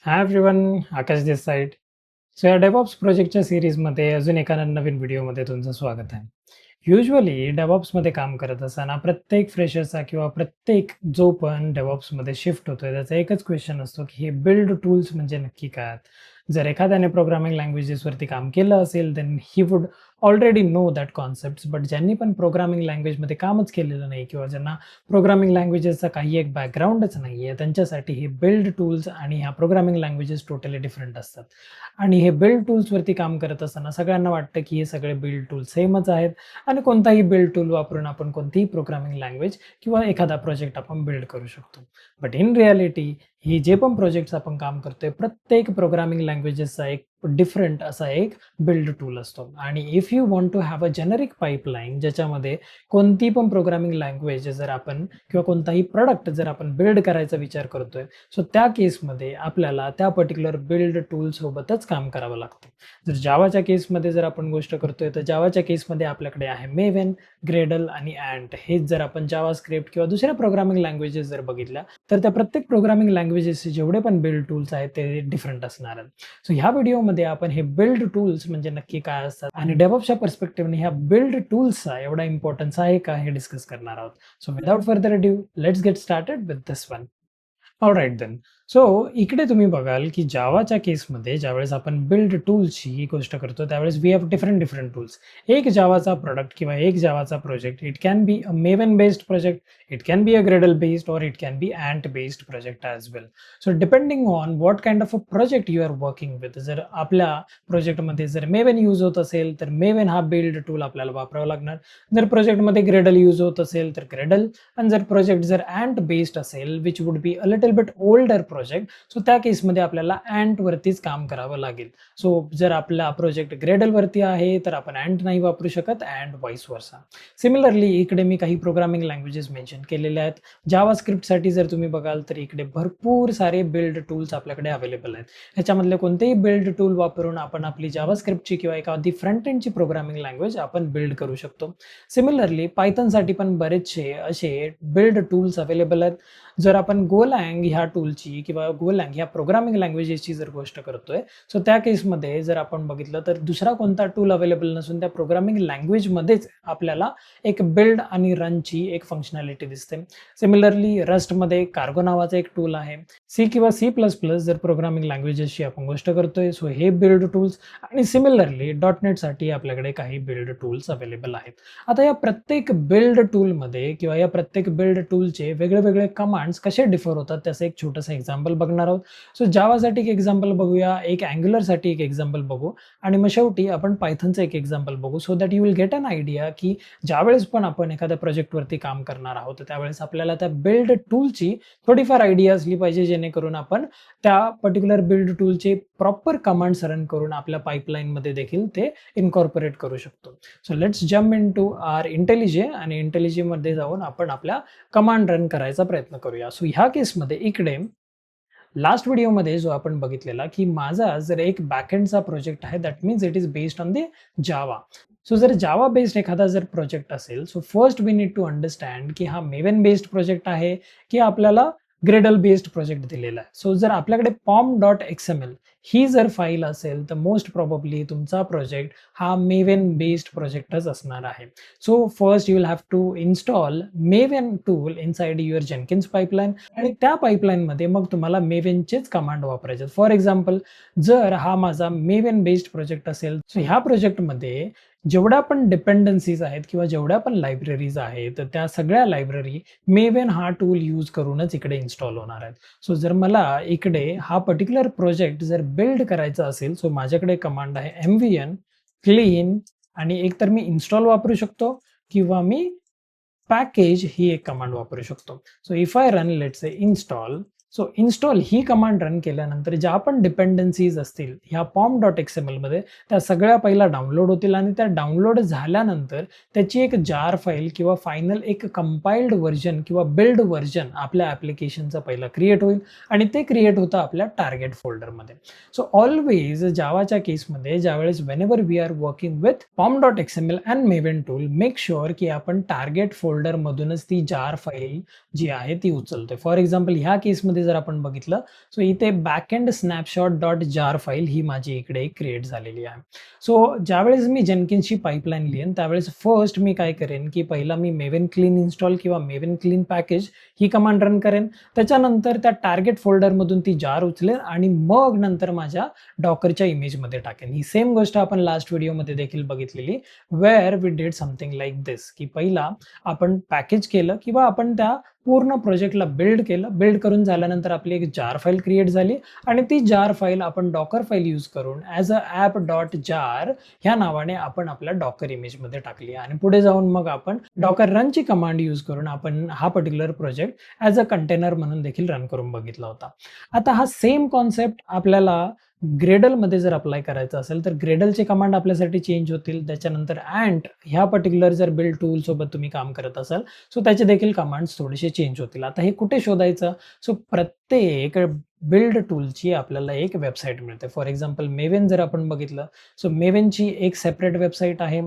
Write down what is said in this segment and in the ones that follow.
Hi everyone, आकाश दिस side. So या डेव्हऑप्स प्रोजेक्टच्या सीरीजमध्ये अजून एका नवीन व्हिडिओमध्ये तुमचं स्वागत आहे. युजुअली डेव्हऑप्समध्ये काम करत असताना प्रत्येक फ्रेशरचा किंवा प्रत्येक जो पण डेव्हऑप्समध्ये शिफ्ट होतोय त्याचा एकच क्वेश्चन असतो की हे बिल्ड टूल्स म्हणजे नक्की काय आहेत? जर एखाद्याने प्रोग्रामिंग लँग्वेजेसवरती काम केलं असेल then he would already know that concepts. But ज्यांनी पण प्रोग्रामिंग लँग्वेजमध्ये कामच केलेलं नाही किंवा ज्यांना प्रोग्रामिंग लँग्वेजेसचा काही एक बॅकग्राऊंडच नाही आहे, त्यांच्यासाठी हे बिल्ड टूल्स आणि ह्या प्रोग्रामिंग लँग्वेजेस टोटली डिफरंट असतात. आणि हे बिल्ड टूल्सवरती काम करत असताना सगळ्यांना वाटतं की हे सगळे बिल्ड टूल्स सेमच आहेत आणि कोणताही बिल्ड टूल वापरून आपण कोणतीही प्रोग्रामिंग लँग्वेज किंवा एखादा प्रोजेक्ट आपण बिल्ड करू शकतो. बट इन रियालिटी ही जे पण प्रोजेक्ट्स आपण काम करतोय प्रत्येक प्रोग्रामिंग लँग्वेजेसचा एक डिफरंट असा एक बिल्ड टूल असतो. आणि if you want to have a generic pipeline ज्याच्यामध्ये कोणती पण प्रोग्रामिंग लँग्वेज जर आपण किंवा कोणताही प्रोडक्ट जर आपण बिल्ड करायचा विचार करतोय, सो त्या केसमध्ये आपल्याला त्या पर्टिक्युलर बिल्ड टूल सोबतच काम करावं लागतं. जर जावाच्या केसमध्ये जर आपण गोष्ट करतोय तर जावाच्या केसमध्ये आपल्याकडे आहे मेवेन, ग्रेडल आणि अँट. हेच जर आपण जावा स्क्रिप्ट किंवा दुसऱ्या प्रोग्रामिंग लँग्वेजेस जर बघितल्या तर त्या प्रत्येक प्रोग्रामिंग लँग्वेजेसचे जेवढे पण बिल्ड टूल्स आहेत ते डिफरंट असणार आहेत. सो ह्या व्हिडिओमध्ये आपण हे बिल्ड टूल्स म्हणजे नक्की काय असतात आणि डेव्हऑप्सच्या पर्स्पेक्टिव्हने ह्या बिल्ड टूल्सचा एवढा इम्पॉर्टन्स आहे का हे डिस्कस करणार आहोत. So without further adieu let's get started with this one. Alright then. So इकडे तुम्ही बघाल की जावाच्या केसमध्ये ज्यावेळेस आपण बिल्ड टूल्सची गोष्ट करतो त्यावेळेस वी हॅव डिफरंट टूल्स. एक जावाचा प्रोडक्ट किंवा एक जावाचा project it can be a Maven based project, it can be a Gradle based और it can be Ant based project as well. So depending on what kind of a project you are working with. जर आपल्या प्रोजेक्टमध्ये जर maven use होत असेल तर maven हा build tool आपल्याला वापरावा लागणार. जर प्रोजेक्टमध्ये ग्रेडल यूज होत असेल तर ग्रेडल. आणि जर प्रोजेक्ट जर अँट बेस्ड असेल which would be a little bit older project, so त्या केसमध्ये आपल्याला अँट वरतीच काम करावं लागेल. सो जर आपला प्रोजेक्ट ग्रेडल वरती आहे तर आपण अँट नाही वापरू शकत अँड वाईस वर्सा. सिमिलरली इकडे मी काही प्रोग्रामिंग लँग्वेजेस मेन्शन केलेले आहेत. जावा स्क्रिप्टसाठी जर तुम्ही बघाल तर इकडे भरपूर सारे बिल्ड टूल्स आपल्याकडे अवेलेबल आहेत. ह्याच्यामधले कोणतेही बिल्ड टूल वापरून आपण आपली जावा स्क्रिप्टची किंवा एखादी फ्रंट एंडची प्रोग्रामिंग लँग्वेज आपण बिल्ड करू शकतो. सिमिलरली पायथनसाठी पण बरेचसे असे बिल्ड टूल्स अवेलेबल आहेत. जर आपण गोलँग ह्या टूलची किंवा गोलँग ह्या प्रोग्रामिंग लँग्वेजेसची जर गोष्ट करतोय, सो त्या केसमध्ये जर आपण बघितलं तर दुसरा कोणता टूल अवेलेबल नसून त्या प्रोग्रामिंग लँग्वेजमध्येच आपल्याला एक बिल्ड आणि रनची एक फंक्शनॅलिटी दिसते. सिमिलरली रस्टमध्ये कार्गो नावाचा एक टूल आहे. सी किंवा सी प्लस प्लस जर प्रोग्रामिंग लँग्वेजेसची आपण गोष्ट करतोय, सो हे बिल्ड टूल्स. आणि सिमिलरली डॉटनेटसाठी आपल्याकडे काही बिल्ड टूल्स अवेलेबल आहेत. आता या प्रत्येक बिल्ड टूलमध्ये किंवा या प्रत्येक बिल्ड टूलचे वेगळे कमांड्स कसे डिफर होतात त्याचं एक छोटंसं एक्झाम्पल बघणार आहोत. सो जावासाठी एक एक्झाम्पल बघूया, एक अँग्युलरसाठी एक एक्झाम्पल बघू आणि मग शेवटी आपण पायथनचं एक एक्झाम्पल बघू. So that you will get an idea की ज्यावेळेस पण आपण एखाद्या प्रोजेक्टवरती काम करणार आहोत त्यावेळेस आपल्याला त्या बिल्ड टूलची थोडीफार आयडिया असली पाहिजे जेणेकरून आपण त्या पर्टिक्युलर बिल्ड टूलचे प्रॉपर कमांड्स रन करून आपल्या पाईपलाईनमध्ये देखील ते इनकॉर्पोरेट करू शकतो. So let's jump into our IntelliJ आणि इंटेलिजेमध्ये जाऊन आपण आपल्या कमांड रन करायचा प्रयत्न करूया. सो ह्या केसमध्ये इकडे लास्ट व्हिडिओमध्ये जो आपण बघितलेला की माझा जर एक बॅकएंडचा प्रोजेक्ट आहे that means it is based on the Java. So जर जावा बेस्ड एखादा जर प्रोजेक्ट असेल, so first we need to understand की हा मेवन बेस्ड प्रोजेक्ट आहे की आपल्याला ग्रेडल बेस्ड प्रोजेक्ट दिलेला आहे. सो जर आपल्याकडे pom.xml ही जर फाईल असेल तर मोस्ट प्रोबेबली तुमचा प्रोजेक्ट हा मेवन बेस्ड प्रोजेक्टच असणार आहे. So first you will have to install Maven tool inside your Jenkins pipeline आणि त्या पाईपलाईनमध्ये मग तुम्हाला मेवेनचेच कमांड वापरायचे. फॉर एक्झाम्पल जर हा माझा मेवन बेस्ड प्रोजेक्ट असेल, सो ह्या प्रोजेक्टमध्ये जेवढ्या पण डिपेंडन्सीज आहेत किंवा जेवढ्या पण लायब्ररीज आहेत तर त्या सगळ्या लायब्ररी मेवन हा टूल यूज करूनच इकडे इन्स्टॉल होणार आहेत. सो जर मला इकडे हा पर्टिक्युलर प्रोजेक्ट जर बिल्ड करायचा असेल, सो माझ्याकडे कमांड आहे mvn क्लीन आणि एक तर मी इन्स्टॉल वापरू शकतो किंवा मी पॅकेज ही एक कमांड वापरू शकतो. So if I run let's say install, so install he command run केल्यानंतर ज्या पण डिपेंडन्सीज असतील ह्या pom.xml मध्ये त्या सगळ्या पहिला डाउनलोड होतील आणि त्या डाउनलोड झाल्यानंतर त्याची एक जार फाईल किंवा फायनल एक कंपाइल्ड व्हर्जन किंवा बिल्ड व्हर्जन आपल्या ॲप्लिकेशनचा पहिला क्रिएट होईल आणि ते क्रिएट होतं आपल्या टार्गेट फोल्डरमध्ये. सो ऑलवेज जावाच्या केसमध्ये ज्यावेळेस whenever we are working with pom.xml and Maven tool, make sure की आपण टार्गेट फोल्डरमधूनच ती जार फाईल जी आहे ती उचलतोय. फॉर एक्झाम्पल ह्या केसमध्ये जर आपण बघितलं, सो इथे बॅकएंड स्नॅपशॉट डॉट जार फाईल ही माझी इकडे क्रिएट झालेली आहे. सो ज्यावेळेस मी जेनकिन्सची पाईपलाईन लिहीन, त्यावेळेस फर्स्ट मी काय करेन, की पहिला मी मेवन क्लीन इन्स्टॉल किंवा मेवन क्लीन पॅकेज ही कमांड रन करेन. त्याच्यानंतर त्या टार्गेट फोल्डरमधून ती जार उचलेन आणि मग नंतर माझ्या डॉकरच्या इमेजमध्ये टाकेन. ही सेम गोष्ट आपण लास्ट व्हिडिओमध्ये देखील बघितलेली, where we did something like this, की पहिला आपण पॅकेज केलं किंवा आपण त्या पूर्ण प्रोजेक्टला बिल्ड केलं. बिल्ड करून झाल्यानंतर आपली एक जार फाईल क्रिएट झाली आणि ती जार फाईल आपण डॉकर फाईल यूज करून ॲज अ ॲप डॉट जार ह्या नावाने आपण आपल्या डॉकर इमेजमध्ये टाकली आणि पुढे जाऊन मग आपण डॉकर रनची कमांड यूज करून आपण हा particular project as a container म्हणून देखील रन करून बघितला होता. आता हा सेम कॉन्सेप्ट आपल्याला ग्रेडलमध्ये जर अप्लाय करायचं असेल तर ग्रेडलचे कमांड आपल्यासाठी चेंज होतील. त्याच्यानंतर अँट ह्या पर्टिक्युलर जर बिल्ड टूल सोबत तुम्ही काम करत असाल सो त्याचे देखील कमांड्स थोडेसे चेंज होतील. आता हे कुठे शोधायचं? सो प्रत्येक बिल्ड टूलची आपल्याला एक वेबसाईट मिळते. फॉर एक्झाम्पल मेवन जर आपण बघितलं सो मेवनची एक सेपरेट वेबसाईट आहे.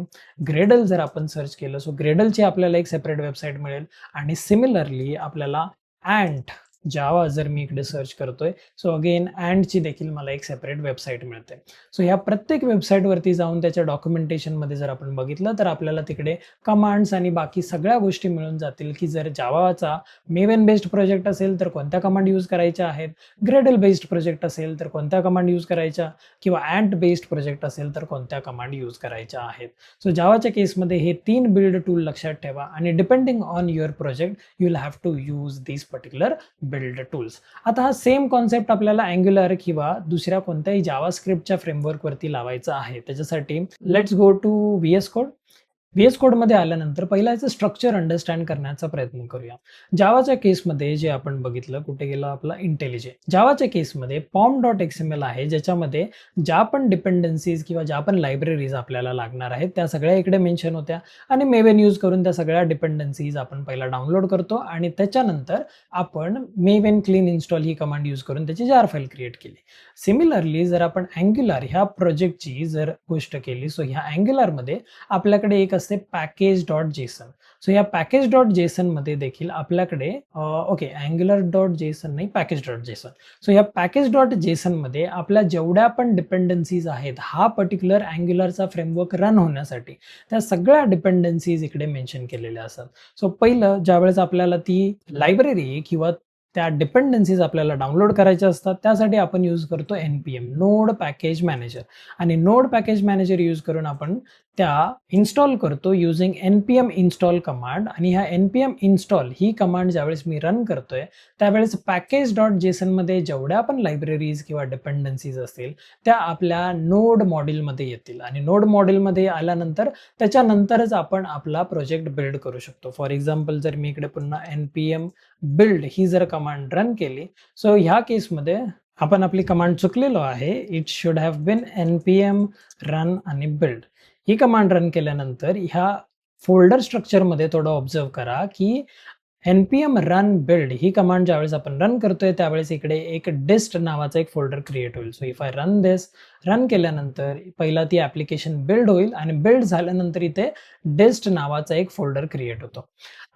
ग्रेडल जर आपण सर्च केलं सो ग्रेडलची आपल्याला एक सेपरेट वेबसाईट मिळेल आणि सिमिलरली आपल्याला अँट जावा जर मी इकडे सर्च करतोय सो अगेन अँडची देखील मला एक सेपरेट वेबसाईट मिळते. सो ह्या प्रत्येक वेबसाईटवरती जाऊन त्याच्या डॉक्युमेंटेशनमध्ये जर आपण बघितलं तर आपल्याला तिकडे कमांड्स आणि बाकी सगळ्या गोष्टी मिळून जातील, की जर जावाचा मेवन बेस्ड प्रोजेक्ट असेल तर कोणत्या कमांड यूज करायच्या आहेत, ग्रेडल बेस्ड प्रोजेक्ट असेल तर कोणत्या कमांड यूज करायच्या, किंवा अँट बेस्ड प्रोजेक्ट असेल तर कोणत्या कमांड यूज करायच्या आहेत. सो जावाच्या केसमध्ये हे 3 बिल्ड टूल लक्षात ठेवा आणि depending on your project you will have to use this particular build tools. आता हा सेम कॉन्सेप्ट आपल्याला अँग्युलर किंवा दुसऱ्या कोणत्याही जावास्क्रिप्टच्या फ्रेमवर्कवरती लावायचा आहे. त्याच्यासाठी let's go to VS code. VS कोडमध्ये आल्यानंतर पहिला याचं स्ट्रक्चर अंडरस्टँड करण्याचा प्रयत्न करूया. जावाच्या केसमध्ये जे आपण बघितलं, कुठे गेला आपला इंटेलिजे. जावाच्या केसमध्ये pom.xml आहे, ज्याच्यामध्ये ज्या पण डिपेंडन्सीज किंवा ज्या पण लायब्ररीज आपल्याला लागणार आहेत त्या सगळ्या इकडे मेन्शन होत्या आणि मेवन यूज करून त्या सगळ्या डिपेंडन्सीज आपण पहिला डाउनलोड करतो आणि त्याच्यानंतर आपण मेवन क्लीन इन्स्टॉल ही कमांड यूज करून त्याची जार फाईल क्रिएट केली. सिमिलरली जर आपण अँग्युलर ह्या प्रोजेक्टची जर गोष्ट केली सो ह्या अँग्युलरमध्ये आपल्याकडे एक असते पॅकेज डॉट जेसन. सो या पॅकेज डॉट जेसन मध्ये देखील आपल्याकडे अँग्युलर डॉट जेसन नाही, पॅकेज डॉट जेसन. सो या पॅकेज डॉट जेसन मध्ये आपल्या जेवढ्या पण डिपेंडन्सीज आहेत हा पर्टिक्युलर अँग्युलरचा फ्रेमवर्क रन होण्यासाठी त्या सगळ्या डिपेंडन्सीज इकडे मेन्शन केलेल्या असतात. सो पहिलं ज्यावेळेस आपल्याला ती लायब्ररी किंवा त्या डिपेंडन्सीज आपल्याला डाउनलोड करायच्या असतात त्यासाठी आपण यूज करतो NPM नोड पॅकेज मॅनेजर आणि नोड पॅकेज मॅनेजर यूज करून आपण त्या इन्स्टॉल करतो युजिंग NPM इन्स्टॉल कमांड. आणि ह्या NPM इन्स्टॉल ही कमांड ज्यावेळेस मी रन करतोय त्यावेळेस पॅकेज डॉट जेसनमध्ये जेवढ्या पण लायब्ररीज किंवा डिपेंडन्सीज असतील त्या आपल्या नोड मॉड्यूलमध्ये येतील आणि नोड मॉड्यूलमध्ये आल्यानंतर त्याच्यानंतरच आपण आपला प्रोजेक्ट बिल्ड करू शकतो. फॉर एक्झाम्पल जर मी इकडे पुन्हा NPM बिल्ड ही जर कमांड रन केली सो ह्या केसमध्ये आपण आपली कमांड चुकलेलो आहे. It should have been NPM run आणि बिल्ड. ही कमांड रन केल्यानंतर ह्या फोल्डर स्ट्रक्चरमध्ये थोडं ऑब्झर्व करा की NPM रन बिल्ड ही कमांड ज्यावेळेस आपण रन करतोय त्यावेळेस इकडे एक डिस्ट नावाचा एक फोल्डर क्रिएट होईल. So if I run this, run केल्यानंतर पहिला ती ॲप्लिकेशन बिल्ड होईल आणि बिल्ड झाल्यानंतर इथे डिस्ट नावाचा एक फोल्डर क्रिएट होतो.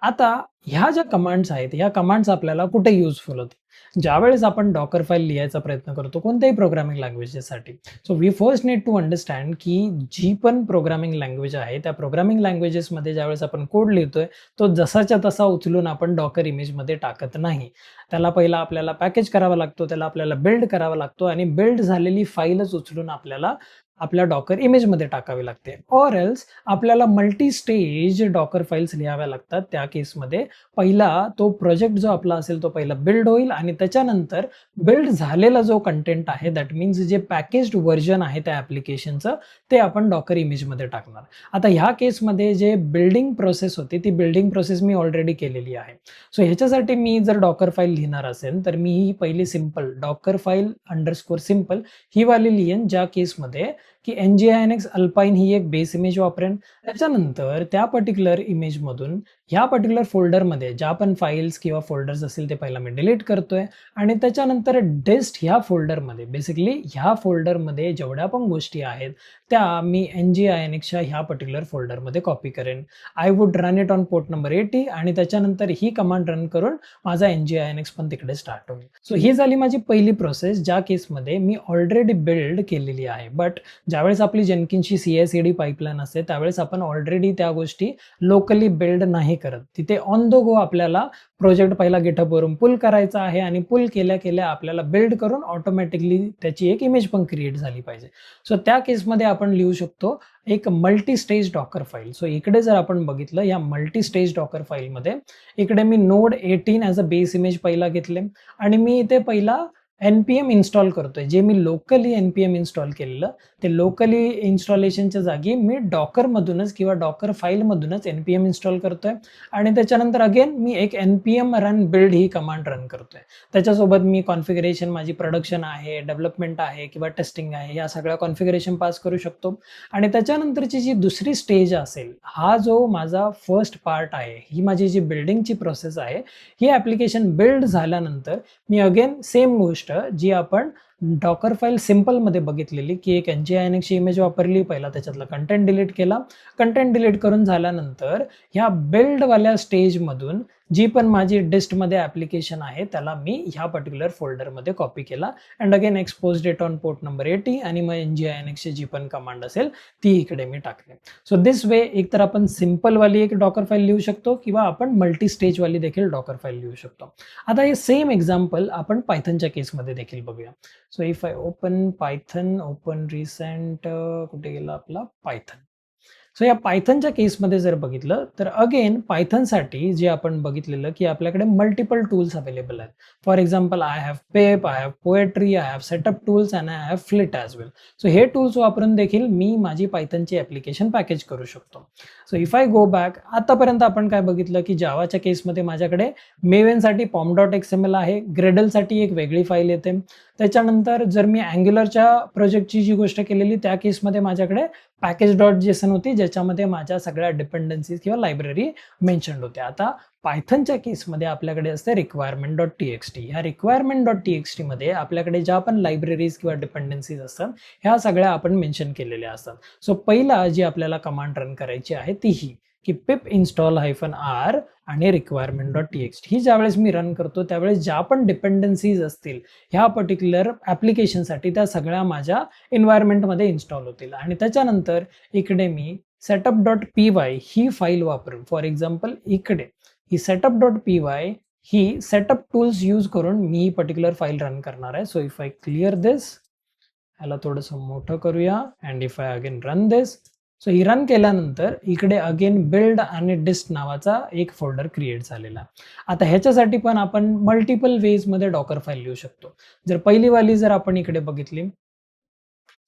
आता ह्या ज्या कमांड्स आहेत ह्या कमांड्स आपल्याला कुठे युजफुल होते? ज्यावेळेस आपण डॉकर फाईल लिहायचा प्रयत्न करतो कोणत्याही प्रोग्रामिंग लँग्वेजेससाठी. So we first need to understand की जी पण प्रोग्रामिंग लँग्वेज आहे त्या प्रोग्रामिंग लँग्वेजेसमध्ये ज्यावेळेस आपण कोड लिहितोय तो जसाच्या तसा उचलून आपण डॉकर इमेजमध्ये टाकत नाही. त्याला पहिला आपल्याला पॅकेज करावा लागतो, त्याला आपल्याला बिल्ड करावा लागतो आणि बिल्ड झालेली फाईलच उचलून आपल्याला आपल्या डॉकर इमेजमध्ये टाकावी लागते. ऑर एल्स आपल्याला मल्टी स्टेज डॉकर फाईल्स लिहाव्या लागतात. त्या केसमध्ये पहिला तो प्रोजेक्ट जो आपला असेल तो पहिला बिल्ड होईल आणि त्याच्यानंतर बिल्ड झालेला जो कंटेंट आहे दॅट मीन्स जे पॅकेज्ड व्हर्जन आहे त्या ॲप्लिकेशनचं ते आपण डॉकर इमेजमध्ये टाकणार. आता ह्या केसमध्ये जे बिल्डिंग प्रोसेस होती ती बिल्डिंग प्रोसेस मी ऑलरेडी केलेली आहे. सो ह्याच्यासाठी मी जर डॉकर फाईल लिहिणार असेल तर मी ही पहिली simple Docker file underscore simple ही वाली लिहिन ज्या केसमध्ये की NGINX अल्पाईन ही एक बेस इमेज वापरेन. त्याच्यानंतर त्या पर्टिक्युलर इमेजमधून ह्या पर्टिक्युलर फोल्डरमध्ये ज्या पण फाईल्स किंवा फोल्डर्स असतील ते पहिला मी डिलीट करतोय आणि त्याच्यानंतर डिस्ट ह्या फोल्डरमध्ये बेसिकली ह्या फोल्डरमध्ये जेवढ्या पण गोष्टी आहेत त्या मी NGINXच्या ह्या पर्टिक्युलर फोल्डरमध्ये कॉपी करेन. I would run it on port number 80 आणि त्याच्यानंतर ही कमांड रन करून माझा NGINX पण तिकडे स्टार्ट होईल. सो ही झाली माझी पहिली प्रोसेस ज्या केसमध्ये मी ऑलरेडी बिल्ड केलेली आहे. बट ज्यावेळेस आपली जेनकिन्सची CI/CD पाईपलाईन असते त्यावेळेस आपण ऑलरेडी त्या गोष्टी लोकली बिल्ड नाही करत. तिथे ऑन द गो आपल्याला प्रोजेक्ट पहिला गिटहबवरून पुल करायचा आहे आणि पुल केल्या केल्या आपल्याला बिल्ड करून ऑटोमॅटिकली त्याची एक इमेज पण क्रिएट झाली पाहिजे. सो त्या केसमध्ये आपण लिहू शकतो एक multi stage Docker file. So इकडे जर आपण बघितलं या मल्टी स्टेज डॉकर फाईलमध्ये इकडे मी Node 18 as a base image पहिला घेतले आणि मी इथे पहिला npm इन्स्टॉल करतोय. जे मी लोकली npm इन्स्टॉल केलेलं ते लोकली इन्स्टॉलेशनच्या जागी मी डॉकरमधूनच किंवा डॉकर फाईलमधूनच npm इन्स्टॉल करतोय आणि त्याच्यानंतर अगेन मी एक npm रन बिल्ड ही कमांड रन करतोय. त्याच्यासोबत मी कॉन्फिगरेशन माझी प्रोडक्शन आहे, डेव्हलपमेंट आहे किंवा टेस्टिंग आहे या सगळ्या कॉन्फिगरेशन पास करू शकतो. आणि त्याच्यानंतरची जी दुसरी स्टेज असेल हा जो माझा फर्स्ट पार्ट आहे, ही माझी जी बिल्डिंगची प्रोसेस आहे, ही ॲप्लिकेशन बिल्ड झाल्यानंतर मी अगेन सेम गोष्ट जी आपण डॉकर फाईल सिम्पलमध्ये बघितलेली की एक NGINXची इमेज वापरली, पहिला त्याच्यातला कंटेंट डिलीट केला. कंटेंट डिलीट करून झाल्यानंतर ह्या बिल्डवाल्या स्टेजमधून जी पण माझी डिस्टमध्ये ॲप्लिकेशन आहे त्याला मी ह्या पर्टिक्युलर फोल्डरमध्ये कॉपी केला and again exposed it on port number 80 आणि मग NGINXची जी पण कमांड असेल ती इकडे मी टाकली. सो दिस वे एक तर आपण सिम्पलवाली एक डॉकर फाईल लिहू शकतो किंवा आपण मल्टी स्टेजवाली देखील डॉकर फाईल लिहू शकतो. आता हे सेम एक्झाम्पल आपण पायथनच्या केसमध्ये देखील बघूया. So if I open Python, open recent, कुठे गेला आपला पायथन. सो या पायथनच्या केसमध्ये जर बघितलं तर अगेन पायथनसाठी जे आपण बघितलेलं की आपल्याकडे मल्टिपल टूल्स अवेलेबल आहेत. For example I have Pep, I have poetry, I have setup tools and I have fleet as well. So हे टूल्स वापरून देखील मी माझी पायथनची ॲप्लिकेशन पॅकेज करू शकतो. So if I go back, आतापर्यंत आपण काय बघितलं की जावाच्या केसमध्ये माझ्याकडे मेवेनसाठी pom.xml आहे, ग्रेडलसाठी एक वेगळी फाईल येते. त्याच्यानंतर जर मी अँग्युलरच्या प्रोजेक्टची जी गोष्ट केलेली त्या केसमध्ये माझ्याकडे package.json होती ज्याच्यामध्ये माझ्या सगळ्या डिपेंडन्सीज किंवा लायब्ररी मेन्शन्ड होत्या. आता पायथनच्या केसमध्ये आपल्याकडे असते requirement.txt. ह्या requirement.txt मध्ये आपल्याकडे ज्या पण लायब्ररीज किंवा डिपेंडन्सीज असतात ह्या सगळ्या आपण मेन्शन केलेल्या असतात. सो पहिला जी आपल्याला कमांड रन करायची आहे ती ही की pip install -r आणि requirement.txt. ही ज्यावेळेस मी रन करतो त्यावेळेस ज्या पण डिपेंडन्सीज असतील ह्या पर्टिक्युलर ॲप्लिकेशनसाठी त्या सगळ्या माझ्या एन्व्हायरमेंटमध्ये इन्स्टॉल होतील आणि त्याच्यानंतर इकडे मी setup.py ही फाईल वापरून, फॉर एक्झाम्पल इकडे ही setup.py ही सेटअप टूल्स यूज करून मी ही पर्टिक्युलर फाईल रन करणार आहे. सो इफ आय क्लिअर दिस, ह्याला थोडंसं मोठं करूया and if I again run this. So he run केल्यानंतर इकडे अगेन बिल्ड आणि डिस्ट नावाचा एक फोल्डर क्रिएट झालेला. आता ह्याच्यासाठी पण आपण मल्टिपल वेजमध्ये डॉकर फाईल लिहू शकतो. जर पहिलीवाली जर आपण इकडे बघितली,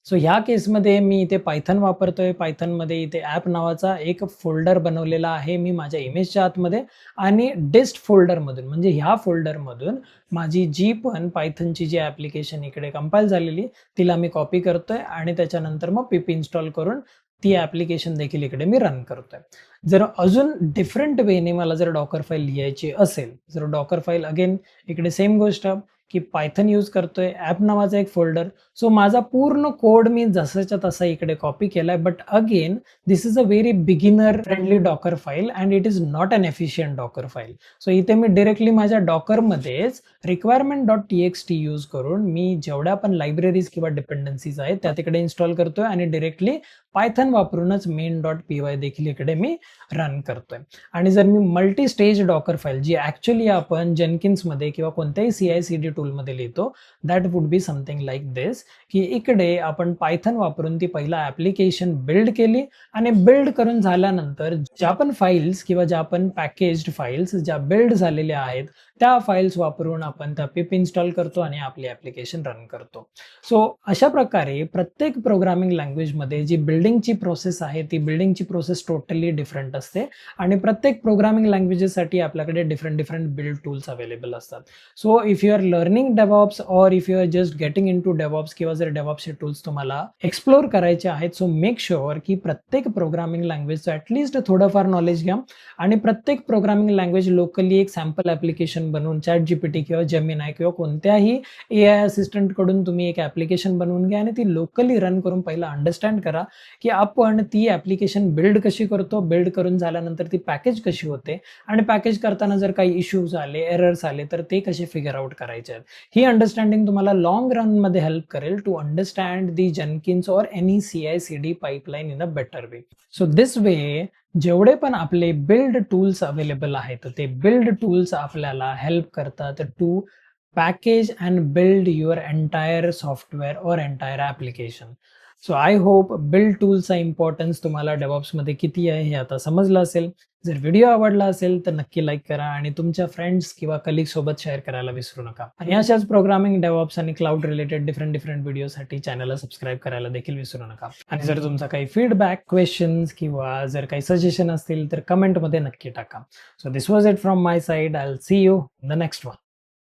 सो ह्या केसमध्ये मी इथे पायथन वापरतोय. पायथनमध्ये इथे ॲप नावाचा एक फोल्डर बनवलेला आहे मी माझ्या इमेजच्या आतमध्ये आणि डिस्ट फोल्डरमधून म्हणजे ह्या फोल्डरमधून माझी जी पण पायथनची जी ॲप्लिकेशन इकडे कंपाईल झालेली तिला मी कॉपी करतोय आणि त्याच्यानंतर मग पिप इन्स्टॉल करून ती ॲप्लिकेशन देखील इकडे मी रन करतोय. जर अजून डिफरंट वेने मला जर डॉकर फाईल लिहायची असेल, जर डॉकर फाईल अगेन इकडे सेम गोष्ट की पायथन यूज करतोय, ॲप नावाचा एक फोल्डर. सो माझा पूर्ण कोड मी जसाच्या तसा इकडे कॉपी केलाय. But again this is a very beginner friendly Docker file and it is not an efficient Docker file. So इथे मी डिरेक्टली माझ्या डॉकरमध्येच requirement.txt यूज करून मी जेवढ्या पण लायब्ररीज किंवा डिपेंडन्सीज आहेत त्या तिकडे इन्स्टॉल करतोय आणि डिरेक्टली पायथन वापरूनच main.py देखील इकडे मी रन करतोय. आणि जर मी मल्टी स्टेज डॉकर फाईल जी ॲक्च्युअली आपण जेनकिन्समध्ये किंवा कोणत्याही CI/CD टूलमध्ये लिहितो that would be something like this की इकडे आपण पायथन वापरून ती पहिला ॲप्लिकेशन बिल्ड केली आणि बिल्ड करून झाल्यानंतर ज्या पण फाईल्स किंवा ज्या पण पॅकेज्ड फाईल्स ज्या बिल्ड झालेल्या आहेत त्या फाईल्स वापरून आपण त्या पिप इन्स्टॉल करतो आणि आपली ॲप्लिकेशन रन करतो. सो अशा प्रकारे प्रत्येक प्रोग्रामिंग लँग्वेजमध्ये जी बिल्डिंगची प्रोसेस आहे ती बिल्डिंगची प्रोसेस टोटली डिफरंट असते आणि प्रत्येक प्रोग्रामिंग लँग्वेजेससाठी आपल्याकडे डिफरंट बिल्ड टूल्स अवेलेबल असतात. So if you are learning DevOps or if you are just getting into DevOps किंवा जर डेव्हऑप्सचे टूल्स तुम्हाला एक्सप्लोर करायचे आहेत, सो मेक शुअर की प्रत्येक प्रोग्रामिंग लँग्वेजचं ॲटलिस्ट थोडंफार नॉलेज घ्या आणि प्रत्येक प्रोग्रामिंग लँग्वेज लोकली एक सॅम्पल ॲप्लिकेशन बनवून ChatGPT किंवा जेमिनाय किंवा कोणत्याही AI असिस्टंटकडून तुम्ही एक ॲप्लिकेशन बनवून घ्या आणि ती लोकली रन करून पहिला अंडरस्टँड करा की आपण ती ॲप्लिकेशन बिल्ड कशी करतो, बिल्ड करून झाल्यानंतर ती पॅकेज कशी होते आणि पॅकेज करताना जर काही इश्यूज आले, एरर्स आले तर ते कसे फिगर आउट करायचे आहेत. ही अंडरस्टँडिंग तुम्हाला लॉंग रनमध्ये हेल्प करेल to understand the Jenkins or any CI/CD pipeline in a better way. So this way जेवढे पण आपले बिल्ड टूल्स अवेलेबल आहेत ते बिल्ड टूल्स आपल्याला हेल्प करतात to package and build your entire software और entire application. So I hope build टूल्सचा इम्पॉर्टन्स तुम्हाला डेव्हऑप्समध्ये किती आहे हे आता समजलं असेल. जर व्हिडिओ आवडला असेल तर नक्की लाईक करा आणि तुमच्या फ्रेंड्स किंवा कलिग सोबत शेअर करायला विसरू नका. आणि अशाच प्रोग्रामिंग, डेव्हऑप्स आणि क्लाउड रिलेटेड डिफरंट व्हिडिओसाठी चॅनलला सबस्क्राईब करायला देखील विसरू नका. आणि जर तुमचा काही फीडबॅक, क्वेश्चन्स किंवा जर काही सजेशन असतील तर कमेंटमध्ये नक्की टाका. So this was it from my side. I will see you in the next one.